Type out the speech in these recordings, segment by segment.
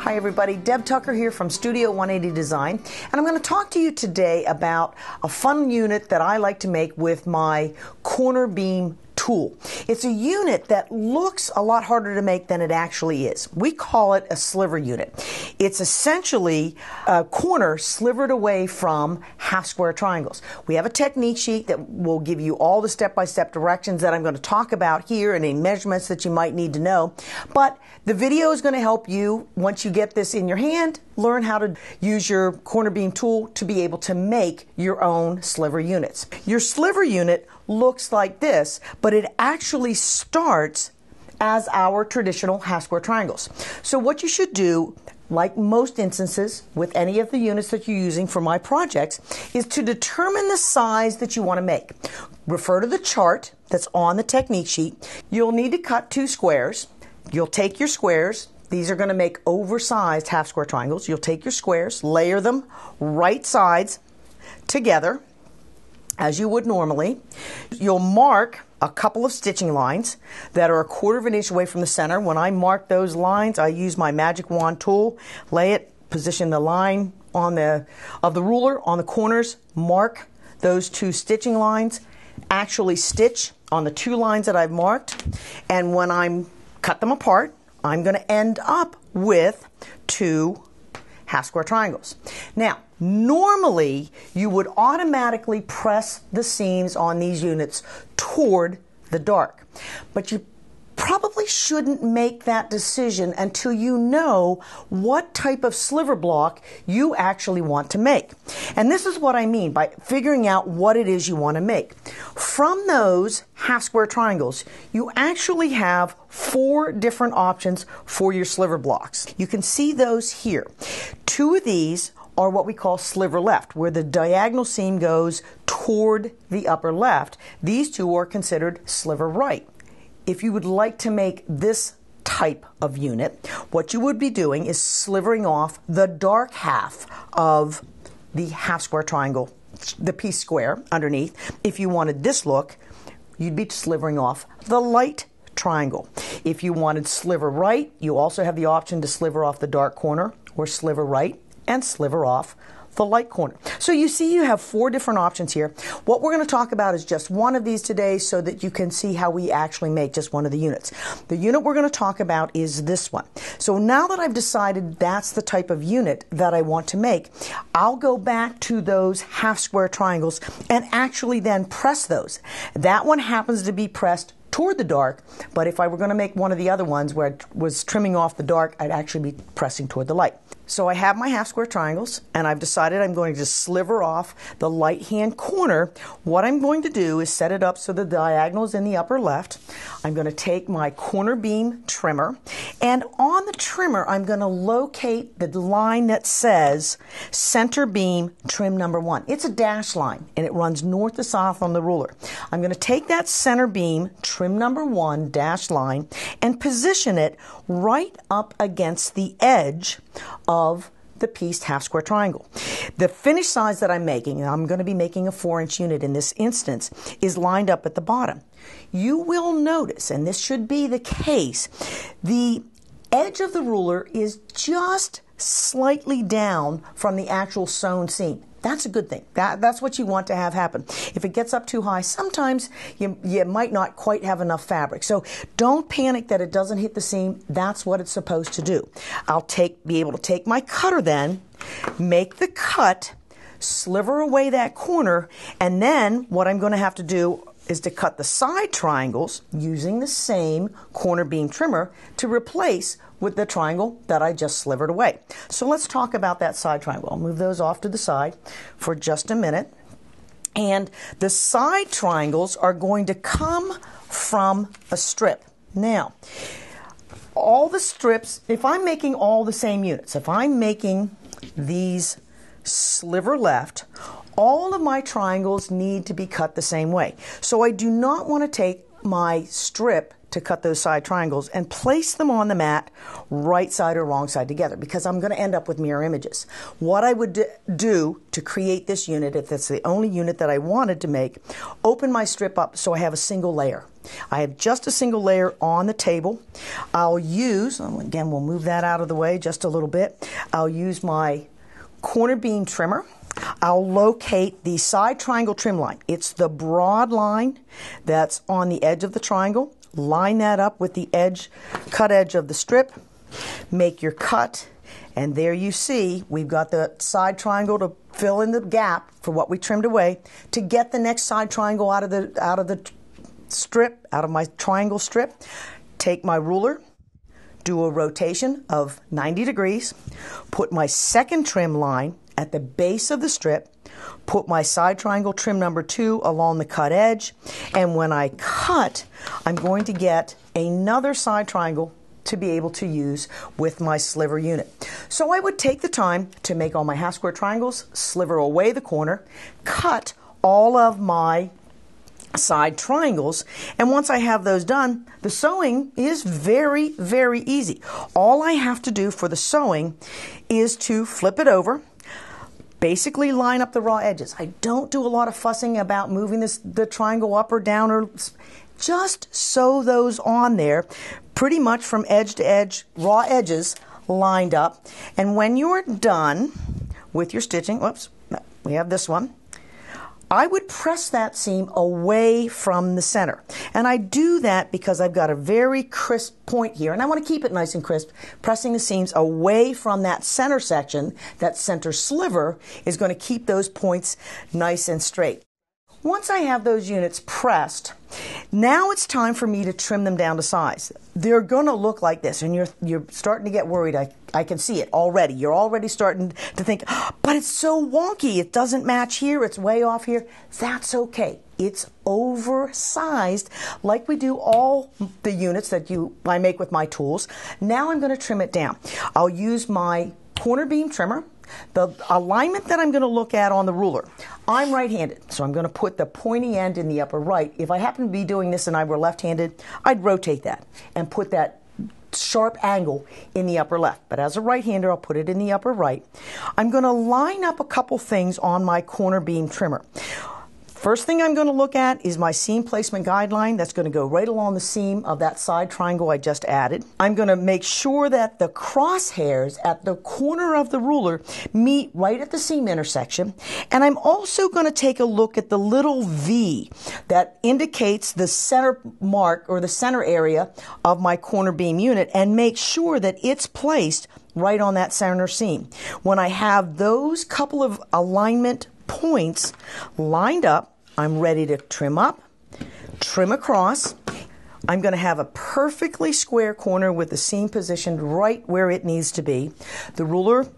Hi everybody, Deb Tucker here from Studio 180 Design, and I'm going to talk to you today about a fun unit that I like to make with my corner beam tool. It's a unit that looks a lot harder to make than it actually is. We call it a sliver unit. It's essentially a corner slivered away from half square triangles. We have a technique sheet that will give you all the step-by-step directions that I'm going to talk about here and any measurements that you might need to know. But the video is going to help you, once you get this in your hand, learn how to use your corner beam tool to be able to make your own sliver units. Your sliver unit looks like this, but it actually starts as our traditional half square triangles. So what you should do, like most instances with any of the units that you're using for my projects, is to determine the size that you want to make. Refer to the chart that's on the technique sheet. You'll need to cut 2 squares. You'll take your squares. These are going to make oversized half square triangles. You'll take your squares, layer them right sides together as you would normally. You'll mark a couple of stitching lines that are 1/4 of an inch away from the center. When I mark those lines, I use my magic wand tool, lay it, position the line of the ruler on the corners, mark those 2 stitching lines, actually stitch on the 2 lines that I've marked, and when I'm cut them apart, I'm going to end up with 2 half square triangles. Now, normally you would automatically press the seams on these units toward the dark, but you probably shouldn't make that decision until you know what type of sliver block you actually want to make. And this is what I mean by figuring out what it is you want to make. From those half square triangles, you actually have 4 different options for your sliver blocks. You can see those here. 2 of these are what we call sliver left, where the diagonal seam goes toward the upper left. These 2 are considered sliver right. If you would like to make this type of unit, what you would be doing is slivering off the dark half of the half square triangle, the piece square underneath. If you wanted this look, you'd be slivering off the light triangle. If you wanted sliver right, you also have the option to sliver off the dark corner, or sliver right and sliver off the light corner. So you see you have 4 different options here. What we're going to talk about is just one of these today so that you can see how we actually make just one of the units. The unit we're going to talk about is this one. So now that I've decided that's the type of unit that I want to make, I'll go back to those half square triangles and actually then press those. That one happens to be pressed toward the dark, but if I were going to make one of the other ones where I was trimming off the dark, I'd actually be pressing toward the light. So I have my half square triangles, and I've decided I'm going to just sliver off the right hand corner. What I'm going to do is set it up so the diagonal is in the upper left. I'm going to take my corner beam trimmer, and on the trimmer I'm going to locate the line that says center beam trim number 1. It's a dash line, and it runs north to south on the ruler. I'm going to take that center beam trim number 1 dash line and position it right up against the edge of the pieced half square triangle. The finished size that I'm making, and I'm going to be making a 4-inch unit in this instance, is lined up at the bottom. You will notice, and this should be the case, the edge of the ruler is just slightly down from the actual sewn seam. That's a good thing. That's what you want to have happen. If it gets up too high, sometimes you might not quite have enough fabric. So don't panic that it doesn't hit the seam. That's what it's supposed to do. I'll be able to take my cutter then, make the cut, sliver away that corner, and then what I'm going to have to do is to cut the side triangles using the same corner beam trimmer to replace with the triangle that I just slivered away. So let's talk about that side triangle. I'll move those off to the side for just a minute. And the side triangles are going to come from a strip. Now, all the strips, if I'm making all the same units, if I'm making these sliver left, all of my triangles need to be cut the same way. So I do not want to take my strip to to cut those side triangles and place them on the mat right side or wrong side together, because I'm going to end up with mirror images. What I would do to create this unit, if that's the only unit that I wanted to make, open my strip up so I have a single layer. I have just a single layer on the table. I'll use, again, we'll move that out of the way just a little bit. I'll use my corner beam trimmer. I'll locate the side triangle trim line. It's the broad line that's on the edge of the triangle. Line that up with the edge, cut edge of the strip. Make your cut, and there you see we've got the side triangle to fill in the gap for what we trimmed away. To get the next side triangle out of the strip, out of my triangle strip, take my ruler, do a rotation of 90 degrees, put my second trim line at the base of the strip, put my side triangle trim number 2 along the cut edge, and when I cut, I'm going to get another side triangle to be able to use with my sliver unit. So I would take the time to make all my half square triangles, sliver away the corner, cut all of my side triangles, and once I have those done, the sewing is very, very easy. All I have to do for the sewing is to flip it over, basically line up the raw edges. I don't do a lot of fussing about moving the triangle up or down, or just sew those on there pretty much from edge to edge, raw edges lined up. And when you're done with your stitching, whoops, we have this one, I would press that seam away from the center. And I do that because I've got a very crisp point here, and I want to keep it nice and crisp. Pressing the seams away from that center section, that center sliver, is going to keep those points nice and straight. Once I have those units pressed, now it's time for me to trim them down to size. They're going to look like this, and you're starting to get worried. I can see it already. You're already starting to think, but it's so wonky. It doesn't match here. It's way off here. That's okay. It's oversized, like we do all the units that I make with my tools. Now I'm going to trim it down. I'll use my corner beam trimmer. The alignment that I'm going to look at on the ruler, I'm right-handed, so I'm going to put the pointy end in the upper right. If I happen to be doing this and I were left-handed, I'd rotate that and put that sharp angle in the upper left. But as a right-hander, I'll put it in the upper right. I'm going to line up a couple things on my corner beam trimmer. First thing I'm going to look at is my seam placement guideline. That's going to go right along the seam of that side triangle I just added. I'm going to make sure that the crosshairs at the corner of the ruler meet right at the seam intersection. And I'm also going to take a look at the little V that indicates the center mark or the center area of my corner beam unit, and make sure that it's placed right on that center seam. When I have those couple of alignment points lined up, I'm ready to trim up, trim across. I'm going to have a perfectly square corner with the seam positioned right where it needs to be. The ruler,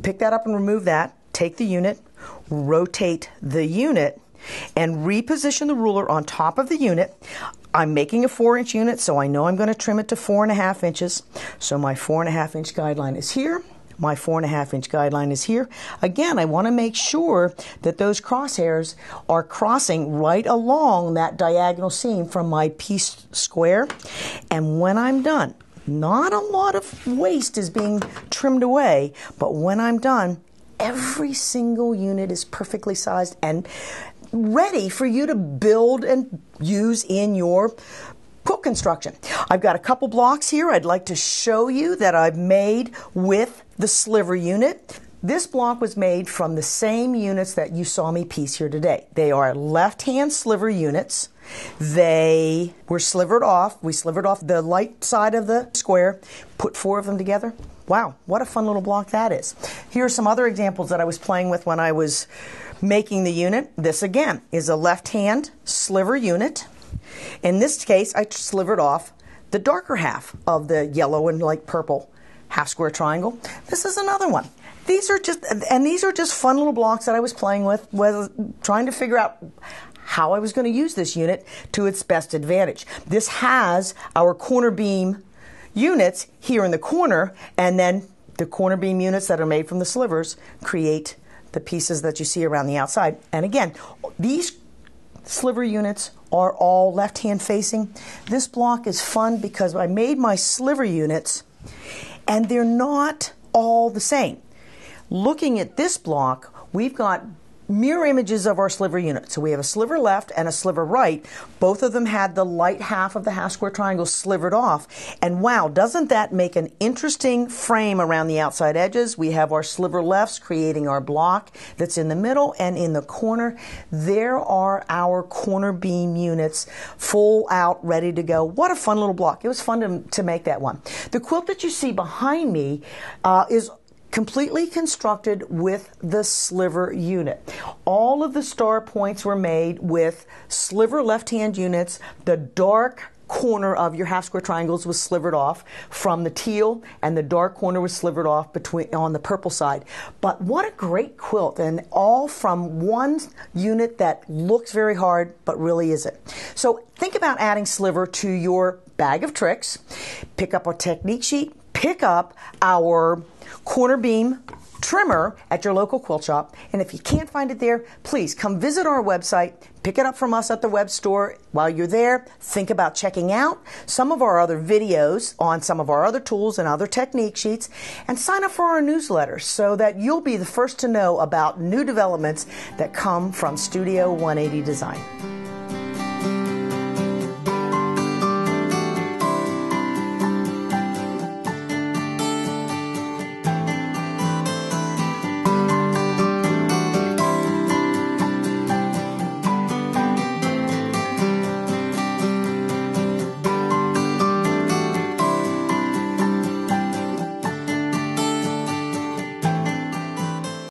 pick that up and remove that. Take the unit, rotate the unit, and reposition the ruler on top of the unit. I'm making a 4-inch unit, so I know I'm going to trim it to 4.5 inches. So my 4.5-inch guideline is here. My 4.5-inch guideline is here. Again, I want to make sure that those crosshairs are crossing right along that diagonal seam from my piece square. And when I'm done, not a lot of waste is being trimmed away, but when I'm done, every single unit is perfectly sized and ready for you to build and use in your quilt construction. I've got a couple blocks here I'd like to show you that I've made with the sliver unit. This block was made from the same units that you saw me piece here today. They are left-hand sliver units. They were slivered off. We slivered off the light side of the square, put 4 of them together. Wow, what a fun little block that is. Here are some other examples that I was playing with when I was making the unit. This again is a left-hand sliver unit. In this case, I slivered off the darker half of the yellow and like purple half square triangle. This is another one. These are just fun little blocks that I was playing with, trying to figure out how I was going to use this unit to its best advantage. This has our corner beam units here in the corner, and then the corner beam units that are made from the slivers create the pieces that you see around the outside. And again, these sliver units are all left-hand facing. This block is fun because I made my sliver units and they're not all the same. Looking at this block, we've got mirror images of our sliver unit. So we have a sliver left and a sliver right. Both of them had the light half of the half square triangle slivered off. And wow, doesn't that make an interesting frame around the outside edges? We have our sliver lefts creating our block that's in the middle, and in the corner, there are our corner beam units full out, ready to go. What a fun little block. It was fun to make that one. The quilt that you see behind me is completely constructed with the sliver unit. All of the star points were made with sliver left-hand units. The dark corner of your half square triangles was slivered off from the teal, and the dark corner was slivered off on the purple side. But what a great quilt, and all from one unit that looks very hard but really isn't. So think about adding sliver to your bag of tricks. Pick up our technique sheet, pick up our corner beam trimmer at your local quilt shop, and if you can't find it there, please come visit our website, pick it up from us at the web store. While you're there, think about checking out some of our other videos on some of our other tools and other technique sheets, and sign up for our newsletter so that you'll be the first to know about new developments that come from Studio 180 Design.